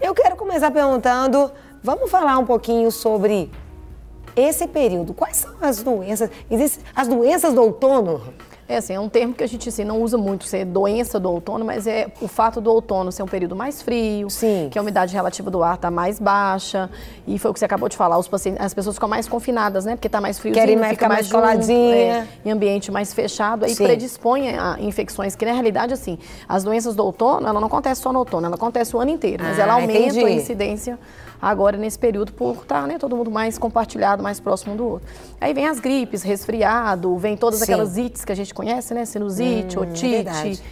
Eu quero começar perguntando, vamos falar um pouquinho sobre esse período. Quais são as doenças? Existem as doenças do outono? É assim, é um termo que a gente assim, não usa muito, ser doença do outono, mas é o fato do outono ser um período mais frio, Sim, que a umidade relativa do ar está mais baixa, e foi o que você acabou de falar, as pessoas ficam mais confinadas, né? Porque está mais friozinho, querem fica mais coladinha, em ambiente mais fechado, aí sim, predispõe a infecções, que na realidade, assim, as doenças do outono, ela não acontece só no outono, ela acontece o ano inteiro, mas ela aumenta a incidência agora nesse período por estar, né, todo mundo mais compartilhado, mais próximo um do outro. Aí vem as gripes, resfriado, vem todas aquelas ites que a gente conhece, né, sinusite, otite,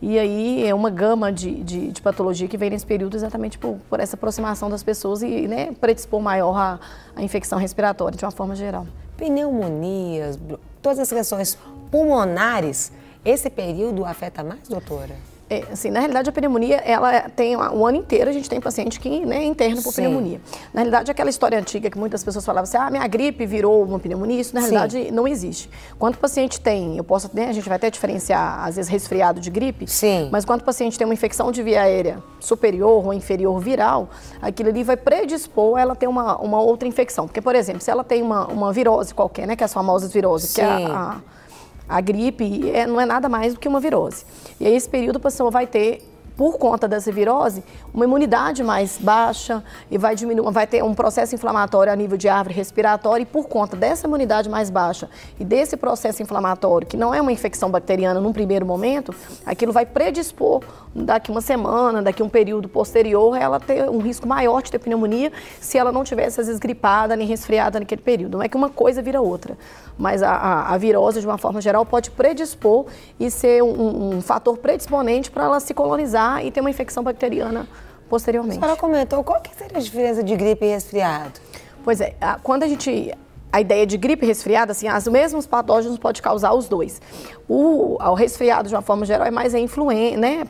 e aí é uma gama de patologia que vem nesse período exatamente por essa aproximação das pessoas e, né, predispor maior a infecção respiratória de uma forma geral. Pneumonias, todas as questões pulmonares, esse período afeta mais, doutora? É, assim, na realidade, a pneumonia, ela tem o ano inteiro, a gente tem paciente que, né, é interno por pneumonia. Na realidade, aquela história antiga que muitas pessoas falavam assim, minha gripe virou uma pneumonia, isso na realidade não existe. Quando o paciente tem, a gente vai até diferenciar, às vezes, resfriado de gripe, mas quando o paciente tem uma infecção de via aérea superior ou inferior viral, aquilo ali vai predispor ela ter uma outra infecção. Porque, por exemplo, se ela tem uma virose qualquer, né, que é as famosas viroses, que é a gripe não é nada mais do que uma virose. E aí, esse período, a pessoa vai ter, por conta dessa virose, uma imunidade mais baixa e vai ter um processo inflamatório a nível de árvore respiratória e por conta dessa imunidade mais baixa e desse processo inflamatório, que não é uma infecção bacteriana num primeiro momento, aquilo vai predispor daqui uma semana, daqui um período posterior, ela ter um risco maior de ter pneumonia se ela não tivesse, às vezes, gripada nem resfriada naquele período. Não é que uma coisa vira outra, mas a virose, de uma forma geral, pode predispor e ser um fator predisponente para ela se colonizar e ter uma infecção bacteriana posteriormente. A senhora comentou, qual que seria a diferença de gripe e resfriado? Pois é, quando a ideia de gripe e resfriado, assim, os mesmos patógenos podem causar os dois. O resfriado, de uma forma geral, é mais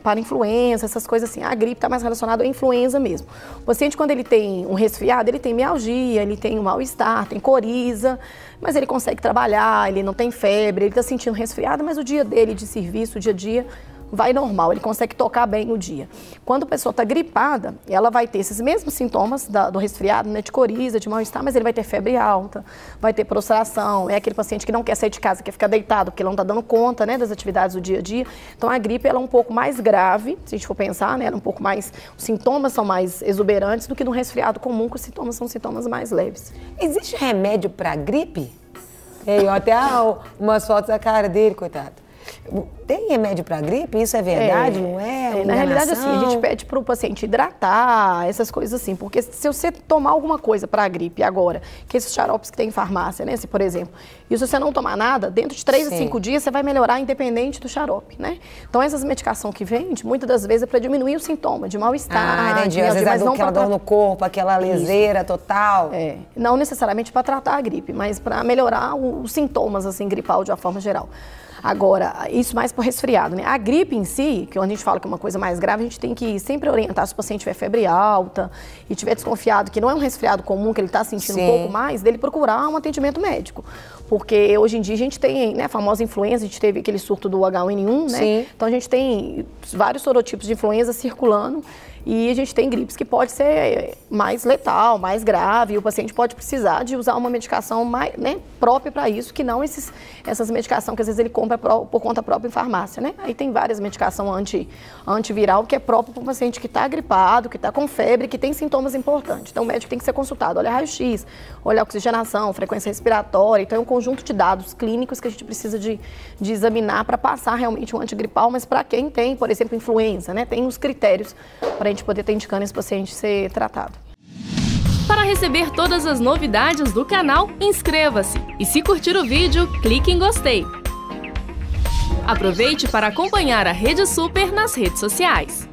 para influenza, essas coisas assim. A gripe está mais relacionada à influenza mesmo. O paciente, quando ele tem um resfriado, ele tem mialgia, ele tem um mal-estar, tem coriza, mas ele consegue trabalhar, ele não tem febre, ele está sentindo resfriado, mas o dia dele de serviço, o dia a dia, vai normal, ele consegue tocar bem o dia. Quando a pessoa está gripada, ela vai ter esses mesmos sintomas do resfriado, né, de coriza, de mal-estar, mas ele vai ter febre alta, vai ter prostração, é aquele paciente que não quer sair de casa, quer ficar deitado, porque ele não está dando conta, né, das atividades do dia a dia. Então, a gripe ela é um pouco mais grave, se a gente for pensar, né, ela é um pouco mais, os sintomas são mais exuberantes do que no resfriado comum, que os sintomas são sintomas mais leves. Existe remédio para gripe? Eu até umas fotos da cara dele, coitado. Tem remédio para gripe? Isso é verdade? Não é? Na realidade, assim, a gente pede para o paciente hidratar, essas coisas assim, porque se você tomar alguma coisa para a gripe agora, que esses xaropes que tem em farmácia, né, se, por exemplo, e se você não tomar nada, dentro de 3 a 5 dias você vai melhorar independente do xarope, né? Então, essas medicações que vende, muitas das vezes é para diminuir o sintoma de mal-estar, às vezes não aquela dor no corpo, aquela leseira total. Não necessariamente para tratar a gripe, mas para melhorar os sintomas, assim, gripal de uma forma geral. Agora, isso mais para o resfriado, né? A gripe em si, que quando a gente fala que é uma coisa mais grave, a gente tem que sempre orientar se o paciente tiver febre alta e tiver desconfiado que não é um resfriado comum, que ele está sentindo um pouco mais, dele procurar um atendimento médico. Porque hoje em dia a gente tem, né, a famosa influenza, a gente teve aquele surto do H1N1, né? Então a gente tem vários sorotipos de influenza circulando e a gente tem gripes que pode ser mais letal, mais grave, e o paciente pode precisar de usar uma medicação mais, né, própria para isso, que não essas medicações que às vezes ele compra por conta própria em farmácia, né? Aí tem várias medicações antiviral que é próprio para o paciente que está gripado, que está com febre, que tem sintomas importantes. Então o médico tem que ser consultado, olhar raio-x, olhar oxigenação, frequência respiratória, então é um conjunto de dados clínicos que a gente precisa de examinar para passar realmente um antigripal, mas para quem tem, por exemplo, influenza, né? Tem os critérios para a gente poder estar indicando esse paciente ser tratado. Para receber todas as novidades do canal, inscreva-se e se curtir o vídeo, clique em gostei. Aproveite para acompanhar a Rede Super nas redes sociais.